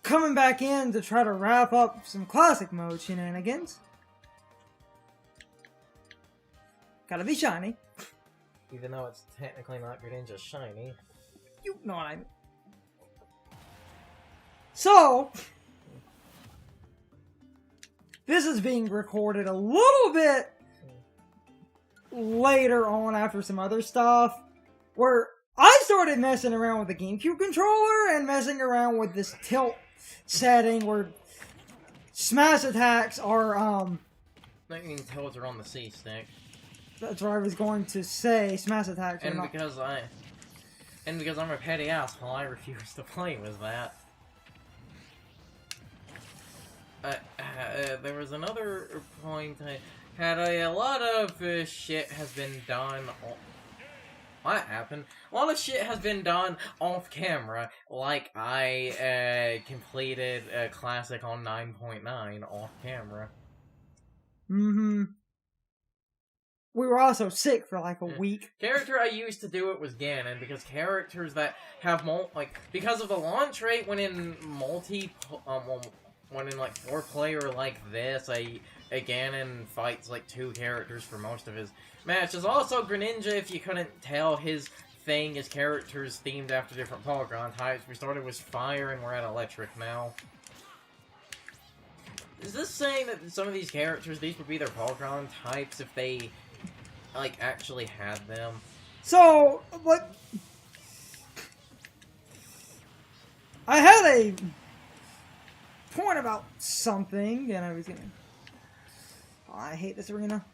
coming back in to try to wrap up some classic mode shenanigans. Gotta be shiny. Even though it's technically not Greninja shiny. You know what I mean. So, this is being recorded a little bit later on after some other stuff, where I started messing around with the GameCube controller and messing around with this tilt setting where smash attacks are, I mean, tilts are on the C stick. That's what I was going to say, smash attacks are And not. because I'm a petty asshole, I refuse to play with that. There was another point I had. A lot of shit has been done. What happened? A lot of shit has been done off camera. Like I completed a classic on 9.9 off camera. Mm-hmm. We were also sick for like a week. Character I used to do it was Ganon, because characters that have because of the launch rate when in when in like 4-player like this, Ganon fights like 2 characters for most of his matches. Also, Greninja, if you couldn't tell, his thing is characters themed after different Polygon types. We started with Fire and we're at Electric now. Is this saying that some of these characters, these would be their Polygon types if they, like, actually had them? So, what? I had a point about something, and I was gonna... Oh, I hate this arena.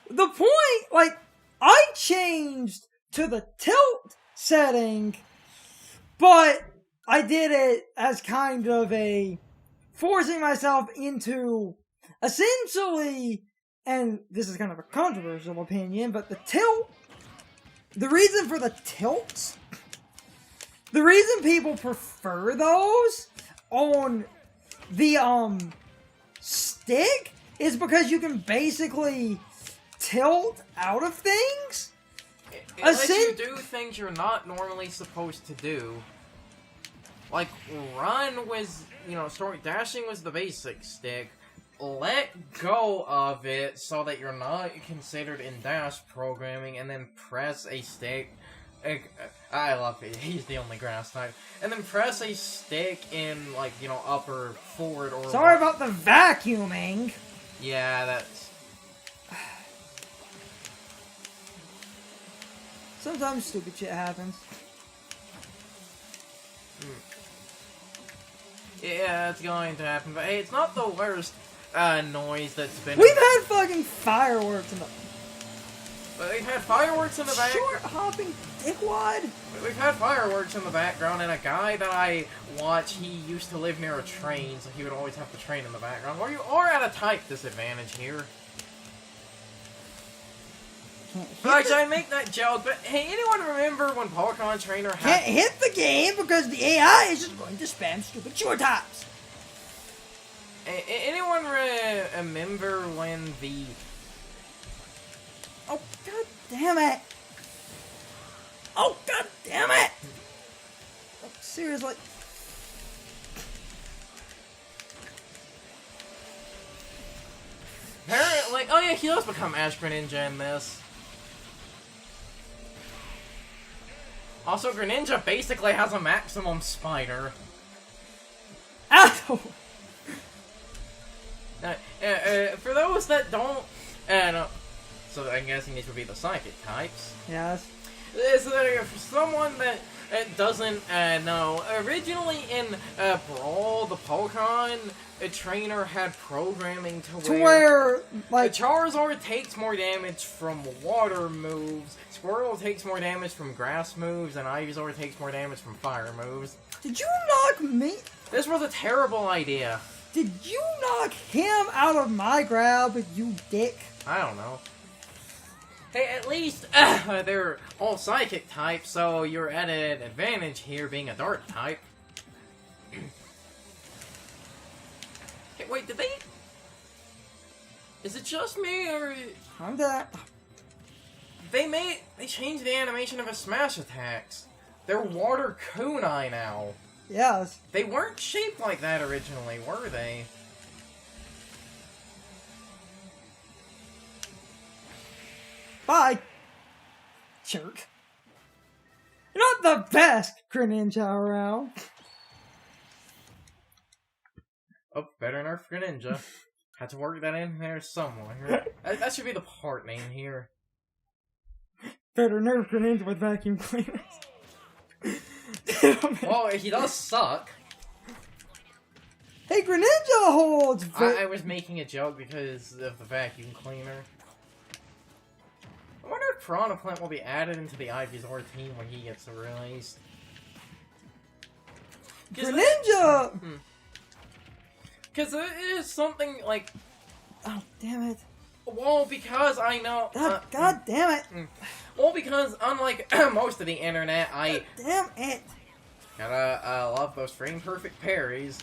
The point, like, I changed to the tilt setting, but I did it as kind of a forcing myself into essentially, and this is kind of a controversial opinion, but the tilt, the reason for the tilts, the reason people prefer those on the stick is because you can basically tilt out of things. It lets you do things you're not normally supposed to do. Like, run was, dashing was the basic stick. Let go of it so that you're not considered in dash programming, and then press a stick. I love it. He's the only grass type. And then press a stick in, like, upper forward or... Sorry about the vacuuming. Yeah, that's... Sometimes stupid shit happens. Yeah, it's going to happen, but hey, it's not the worst noise that's been... We've had fucking fireworks in the... We've had fireworks in the back... Short-hopping dickwad? We've had fireworks in the background, and a guy that I watch, he used to live near a train, so he would always have the train in the background. Or you are at a type disadvantage here. Actually, I make that joke, but hey, anyone remember when Polygon Trainer had... Can't hit the game because the AI is just going to spam stupid short tops. Anyone remember when the... Oh, god damn it! Oh, god damn it! Oh, seriously. Apparently... Oh yeah, he does become Ash Greninja in this. Also, Greninja basically has a maximum spider. Ow! For those that don't... so I'm guessing these would be the psychic types. Yes. So for someone that doesn't know, originally in Brawl, the Polygon Trainer had programming to where like, Charizard takes more damage from water moves, Squirtle takes more damage from grass moves, and Ivysaur takes more damage from fire moves. Did you knock me? This was a terrible idea. Did you knock him out of my grab, you dick? I don't know. Hey, at least they're all psychic types, so you're at an advantage here being a dark type. Hey, wait, did they... Is it just me, or... I'm dead. They changed the animation of his smash attacks. They're water kunai now. Yes. They weren't shaped like that originally, were they? Bye. Jerk. You're not the best Greninja around. Oh, better Nerf Greninja. Had to work that in there somewhere. That should be the part name here. Better Nerf Greninja with vacuum cleaners. Well, he does suck. Hey, Greninja holds... I was making a joke because of the vacuum cleaner. I wonder if Piranha Plant will be added into the Ivysaur team when he gets released. Greninja! Because it is something like... Oh, damn it. Well, because I know... God damn it. Well, because unlike most of the internet, God damn it. Gotta love those frame-perfect parries.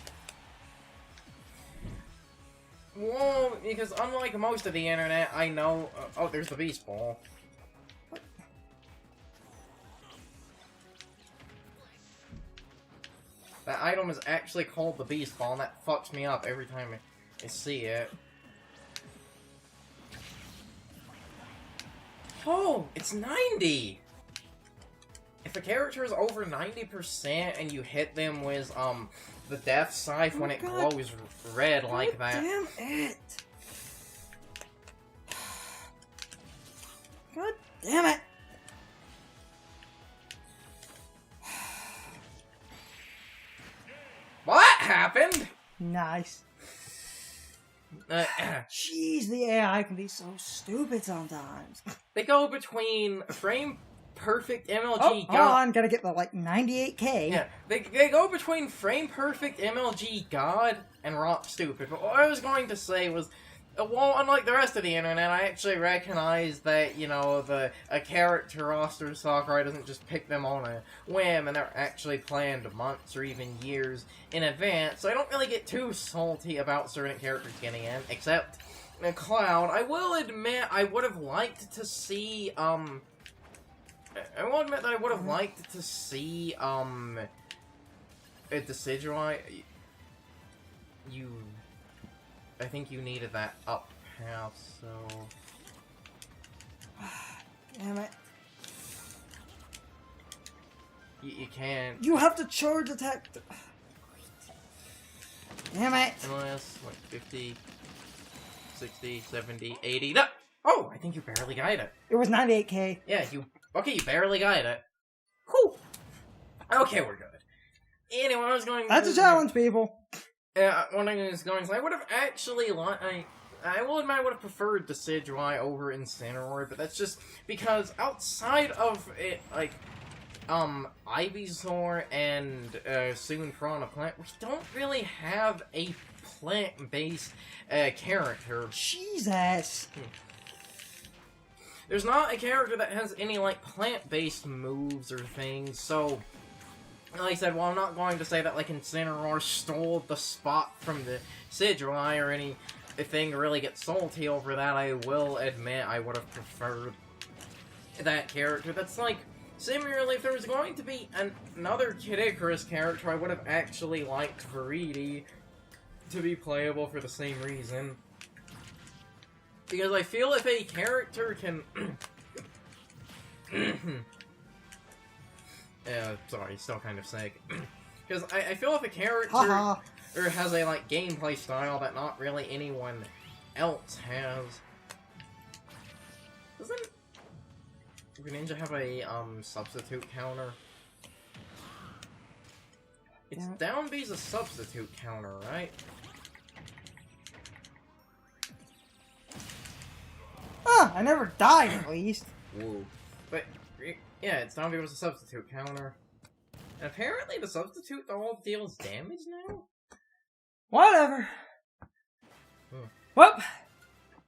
Well, because unlike most of the internet, I know... oh, there's the Beast Ball. What? That item is actually called the Beast Ball, and that fucks me up every time I see it. Oh, it's 90! If a character is over 90% and you hit them with, the Death Scythe when it glows red like that... damn it! God damn it! What happened? Nice. Jeez, the AI can be so stupid sometimes. They go between frame perfect MLG hold on, gotta get the, like, 98k. Yeah, they go between frame perfect MLG God and rock stupid. But what I was going to say was, well, unlike the rest of the internet, I actually recognize that, you know, a character roster Sakurai doesn't just pick them on a whim, and they're actually planned months or even years in advance, so I don't really get too salty about certain characters getting in, except Cloud. I will admit I would have liked to see, I will admit that I would have liked to see, a Decidueye. I think you needed that up pass, so... Damn it. You can't... You have to charge attack... Damn it! Unless, like, 50, 60, 70, 80... No! Oh, I think you barely got it. It was 98k. Yeah, okay, you barely got it. Whew! Okay, we're good. Anyway, I was going... That's a challenge, people. One thing I was going to say, I would have actually I will admit I would have preferred Decidueye over Incineroar, but that's just because outside of it, like, Ivysaur and, soon Piranha Plant, we don't really have a plant-based, character. Jesus! There's not a character that has any, like, plant-based moves or things, so... Like I said, well, I'm not going to say that, like, Incineroar stole the spot from the Decidueye or anything to really get salty over that. I will admit I would have preferred that character. That's, like, similarly, if there was going to be another Kid Icarus character, I would have actually liked Viridi to be playable for the same reason. Because I feel if a character can... sorry, still kind of sick. Because I feel if a character or has a, like, gameplay style that not really anyone else has... Doesn't Greninja have a, substitute counter? It's down B's a substitute counter, right? I never died, at least. Whoa. But... yeah, it's down because a substitute counter. And apparently the substitute all deals damage now? Whatever. Well,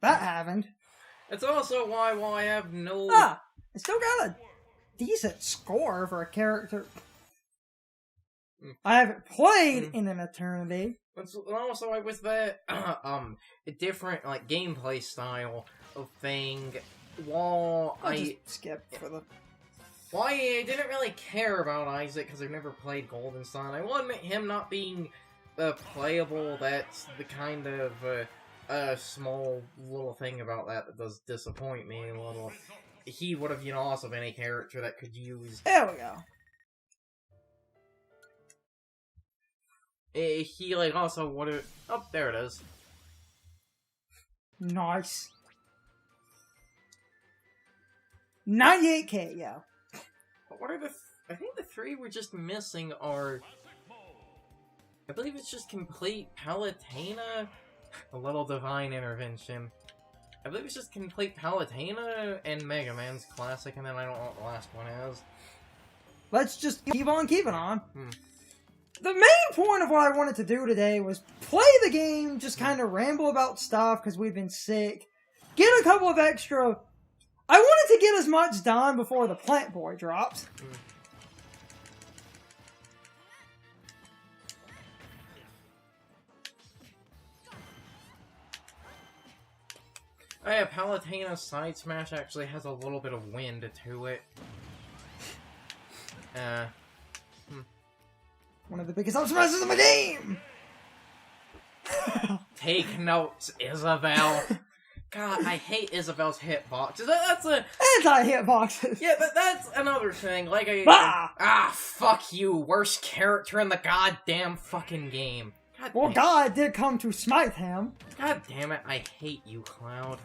that happened. It's also why, while I have no... I still got a decent score for a character I haven't played in an eternity. But also, with the, a different, like, gameplay style of thing, while I'll just skip for the... While I didn't really care about Isaac because I've never played Golden Sun, I will admit him not being playable, that's the kind of small little thing about that does disappoint me a little. He would have, also been a character that could use... There we go. He, also would have... Oh, there it is. Nice. 98k, yeah. What are the... I think the three we're just missing are... I believe it's just complete Palutena... A little divine intervention. I believe it's just complete Palutena and Mega Man's classic, and then I don't know what the last one is. Let's just keep on keeping on. The main point of what I wanted to do today was play the game, just kind of ramble about stuff because we've been sick. Get a couple of extra... I wanted to get as much done before the Plant Boy drops. Oh yeah, Palutena's side smash actually has a little bit of wind to it. One of the biggest up smashes in the game! Take notes, Isabel. God, I hate Isabel's hitboxes. That's a... Anti-hitboxes! Yeah, but that's another thing. Fuck you. Worst character in the goddamn fucking game. Well, God did come to smite him. God damn it, I hate you, Cloud.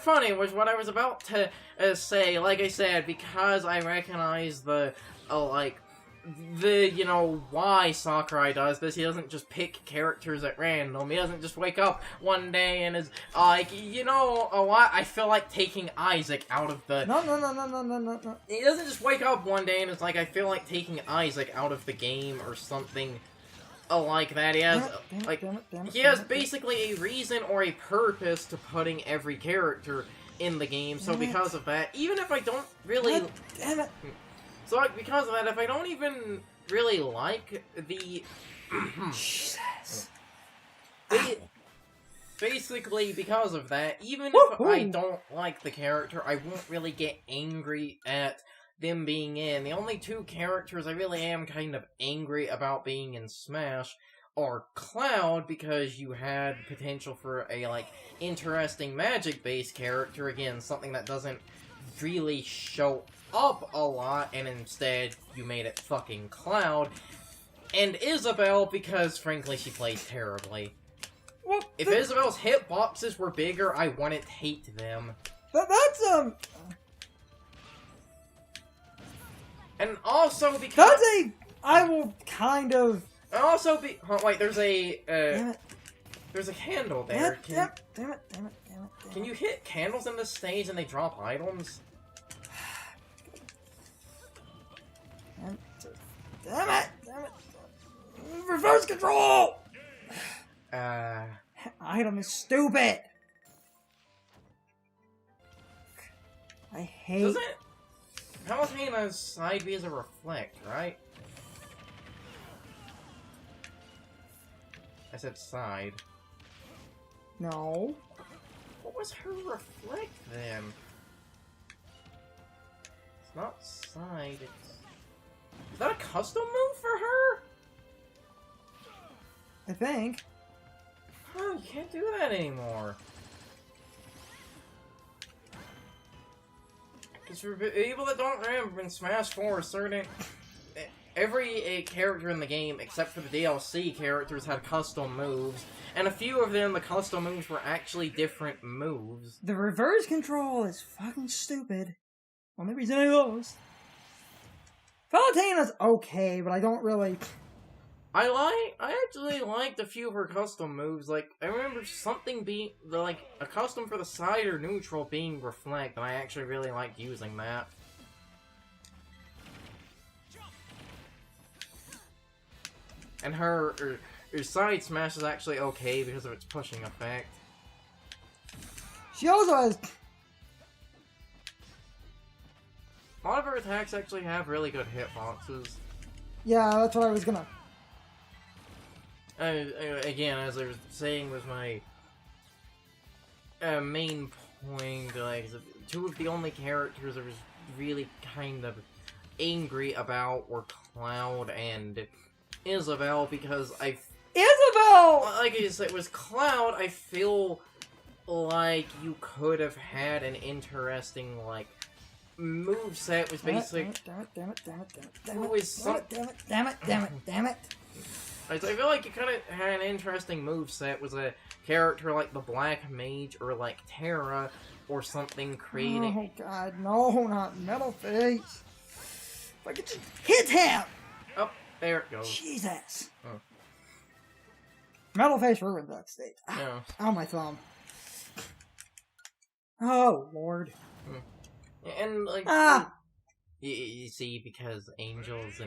Funny was what I was about to say. Like I said, because I recognize why Sakurai does this. He doesn't just pick characters at random. He doesn't just wake up one day and is like, what? I feel like taking Isaac out of the... No. He doesn't just wake up one day and is like, I feel like taking Isaac out of the game or something like that. He has, he has basically a reason or a purpose to putting every character in the game. So because of that, even if I don't really... Damn it. So, because of that, if I don't even really like the... Jesus. Basically, because of that, even if I don't like the character, I won't really get angry at them being in. The only two characters I really am kind of angry about being in Smash are Cloud, because you had potential for a, interesting magic-based character. Again, something that doesn't really show up a lot, and instead you made it fucking Cloud. And Isabel, because frankly she plays terribly. Well, if Isabel's hitboxes were bigger, I wouldn't hate them. And also because... I will kind of... And also wait, there's a... There's a candle there. Damn it. Can you hit candles in this stage and they drop items? Damn it! Reverse control! Item is stupid! I hate... Doesn't... Palutena's side B is a reflect, right? I said side. No. What was her reflect, then? It's not side, it's... Is that a custom move for her? I think. Oh, you can't do that anymore. Because for people that don't remember, in Smash 4, every character in the game, except for the DLC characters, had custom moves. And a few of them, the custom moves were actually different moves. The reverse control is fucking stupid. Well, maybe it's any of those. Palutena's okay, but I don't really... I actually liked a few of her custom moves. I remember something being, a custom for the side or neutral being reflect, and I actually really liked using that. And her side smash is actually okay because of its pushing effect. She also has... A lot of her attacks actually have really good hitboxes. Yeah, that's what I was gonna... Again, as I was saying with my main point, like, two of the only characters I was really kind of angry about were Cloud and Isabelle, because Isabelle! Like I said, it was Cloud, I feel like you could have had an interesting, like, moveset was basically... Damn it. I feel like you could have had an interesting moveset was a character like the Black Mage or like Terra or something creating... Oh god, no, not Metal Face. If I could just hit him! Oh, there it goes. Jesus. Oh. Metal Face ruined that stage. Yeah. Ow, my thumb. Oh, Lord. And, like, you see, because Angel is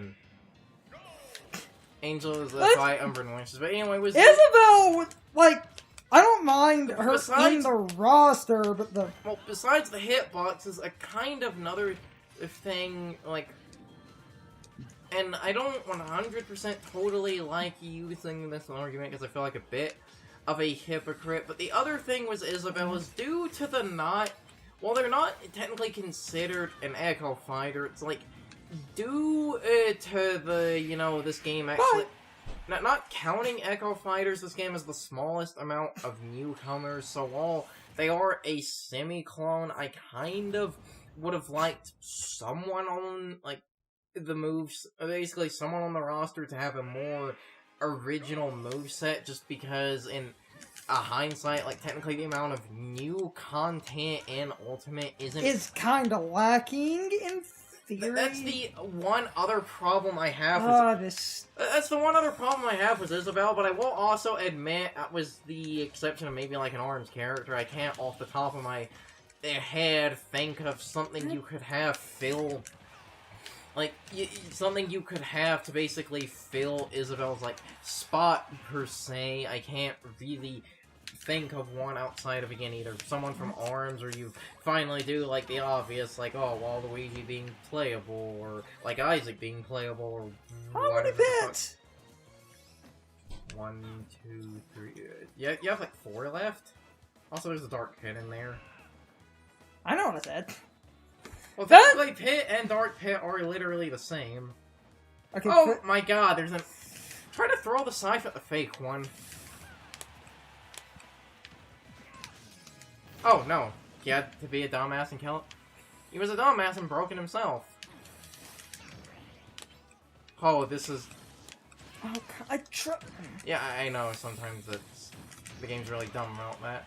a fight Umbra Noises, but anyway, was... Isabelle, like, I don't mind her in the roster, but the... Well, besides the hitboxes, a kind of another thing, like... And I don't 100% totally like using this argument, because I feel like a bit of a hypocrite, but the other thing was Isabelle is due to the not... Well, they're not technically considered an Echo Fighter, it's like, due to the, you know, this game actually... Not counting Echo Fighters, this game has the smallest amount of newcomers, so while they are a semi-clone, I kind of would have liked someone on, like, the moves, basically someone on the roster to have a more original moveset, just because in hindsight, like, technically the amount of new content in Ultimate is kind of lacking in theory. That's the one other problem I have That's the one other problem I have with Isabelle, but I will also admit that was the exception of maybe like an ARMS character. I can't off the top of my head think of something you could have fill... Like, something you could have to basically fill Isabelle's, like, spot, per se. I can't really think of one outside of, again, either someone from ARMS, or you finally do, like, the obvious, like, oh, Waluigi being playable, or, like, Isaac being playable, or how many bits? 1, 2, 3... Yeah, you have, like, 4 left? Also, there's a Dark Pit in there. I know what I said. Well, technically, Pit and Dark Pit are literally the same. Okay, oh my god, there's an... Try to throw the scythe at the fake one. Oh, no. He had to be a dumbass and kill it. He was a dumbass and broke it himself. Oh, this is... Oh, God, yeah, I know, sometimes it's... The game's really dumb about that.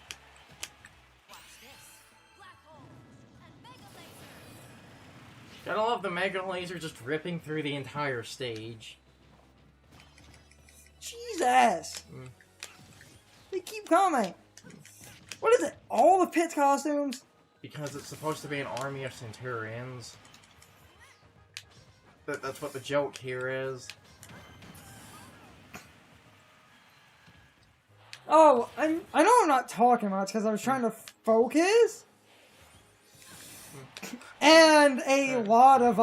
Gotta love the Mega Laser just ripping through the entire stage. Jesus! They keep coming! What is it? All the Pit's costumes? Because it's supposed to be an army of Centurions. That's what the joke here is. Oh, I know I'm not talking much because I was trying to focus. And a lot of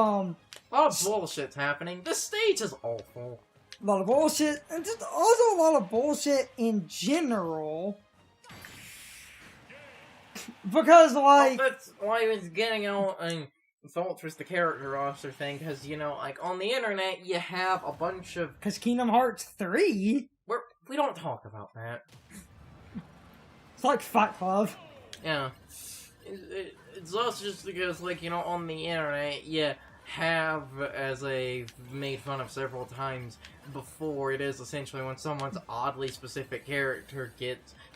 bullshit's happening. This stage is awful. A lot of bullshit, and just also a lot of bullshit in general. Because, like... Well, that's why I was getting out and thought was the character roster thing, because, you know, like, on the internet, you have a bunch of... Because Kingdom Hearts 3... We don't talk about that. It's like Fight Club. Yeah. It's also just because, like, you know, on the internet, you have, as I've made fun of several times before, it is essentially when someone's oddly specific character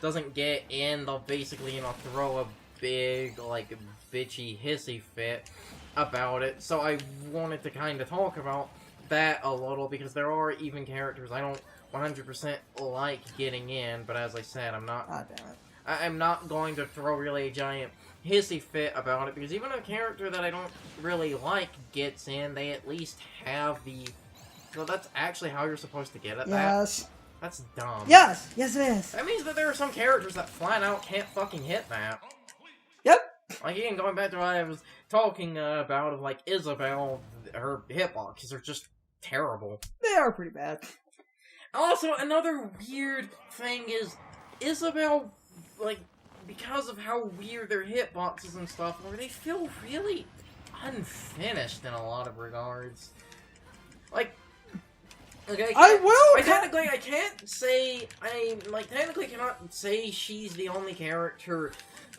doesn't get in, they'll basically, you know, throw a big, like, bitchy, hissy fit about it. So I wanted to kind of talk about that a little, because there are even characters I don't 100% like getting in, but as I said, I'm not... Ah, damn it. I'm not going to throw really a giant hissy fit about it, because even a character that I don't really like gets in, they at least have the... So that's actually how you're supposed to get at that? Yes. That's dumb. Yes! Yes, it is. That means that there are some characters that flat out can't fucking hit that. Yep. Like, again, going back to what I was talking about, of, like, Isabelle, her hitboxes are just terrible. They are pretty bad. Also, another weird thing is, Isabelle, like, because of how weird their hitboxes and stuff are, they feel really unfinished in a lot of regards. Like, okay, technically cannot say she's the only character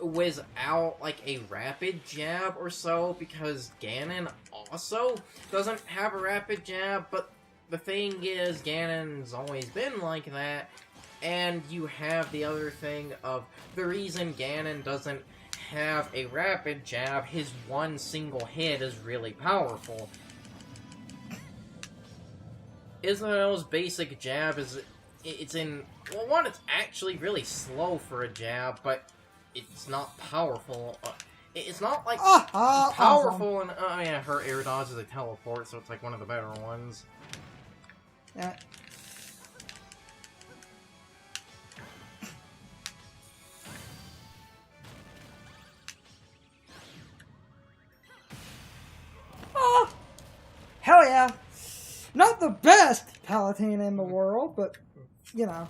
without, like, a rapid jab or so, because Ganon also doesn't have a rapid jab, but the thing is, Ganon's always been like that, and you have the other thing of the reason Ganon doesn't have a rapid jab, his one single hit is really powerful. Isabel's basic jab it's actually really slow for a jab, but it's not powerful. It's not, like, powerful, awesome. And, yeah, her air dodge is a teleport, so it's, like, one of the better ones. Yeah. Oh! Hell yeah! Not the best Palutena in the world, but, you know.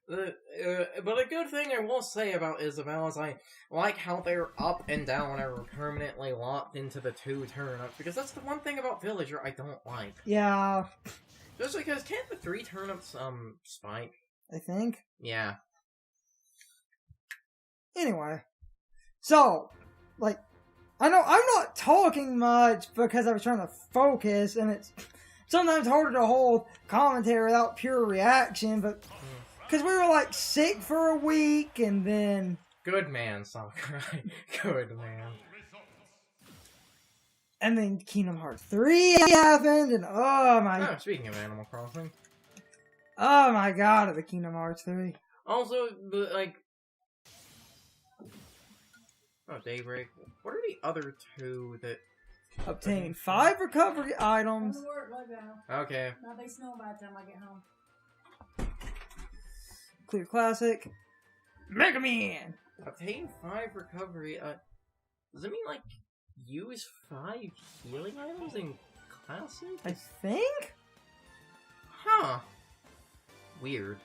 But a good thing I will say about Isabelle is I like how they're up and down are permanently locked into the 2 turnips, because that's the one thing about Villager I don't like. Yeah. Just because, can't the 3 turnips, spike? I think. Yeah. Anyway. So, like, I know I'm not talking much because I was trying to focus, and it's sometimes harder to hold commentary without pure reaction, but because we were, like, sick for a week, and then... Good man, Sakurai. Good man. And then Kingdom Hearts 3 happened, and oh my... Oh, speaking of Animal Crossing. Oh my god, the Kingdom Hearts 3. Also, like... Oh, Daybreak. What are the other 2 that... Obtain 5 recovery items. Okay. Now they snow by the time I get home. Clear Classic. Mega Man! Obtain 5 recovery, does it mean, like, use 5 healing items in Classic? I think? Huh. Weird.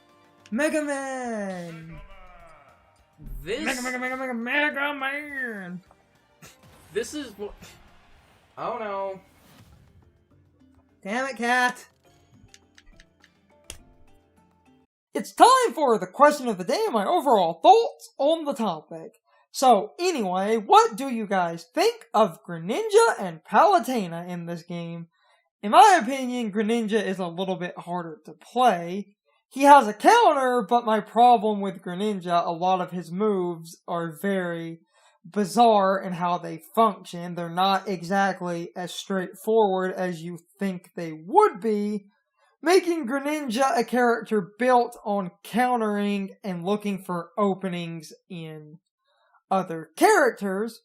Mega Man! This... Mega Man! This is what... Oh no. Damn it, cat! It's time for the question of the day and my overall thoughts on the topic. So, anyway, what do you guys think of Greninja and Palutena in this game? In my opinion, Greninja is a little bit harder to play. He has a counter, but my problem with Greninja, a lot of his moves are very bizarre in how they function. They're not exactly as straightforward as you think they would be, making Greninja a character built on countering and looking for openings in other characters.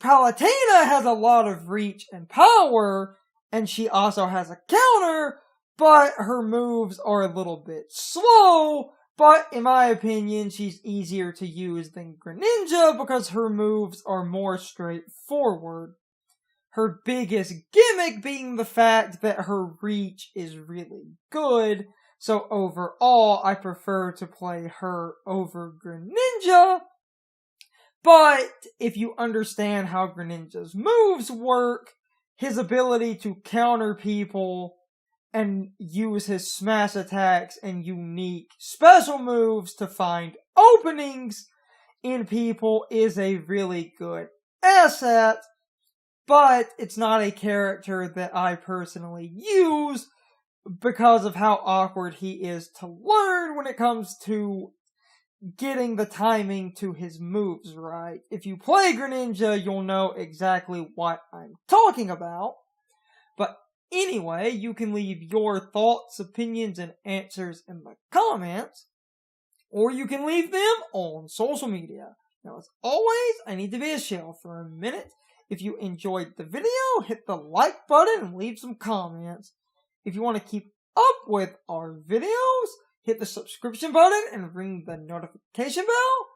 Palutena has a lot of reach and power, and she also has a counter, but her moves are a little bit slow, but in my opinion, she's easier to use than Greninja because her moves are more straightforward. Her biggest gimmick being the fact that her reach is really good, so overall I prefer to play her over Greninja. But if you understand how Greninja's moves work, his ability to counter people and use his smash attacks and unique special moves to find openings in people is a really good asset, but it's not a character that I personally use because of how awkward he is to learn when it comes to getting the timing to his moves right. If you play Greninja, you'll know exactly what I'm talking about. But anyway, you can leave your thoughts, opinions, and answers in the comments, or you can leave them on social media. Now, as always, I need to be a shell for a minute. If you enjoyed the video, hit the like button and leave some comments. If you want to keep up with our videos, hit the subscription button and ring the notification bell.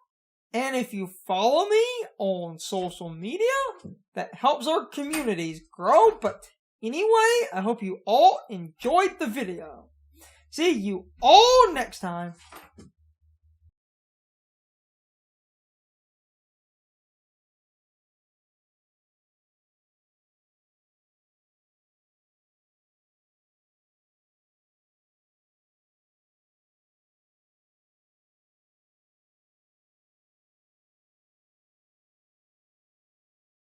And if you follow me on social media, that helps our communities grow. But anyway, I hope you all enjoyed the video. See you all next time.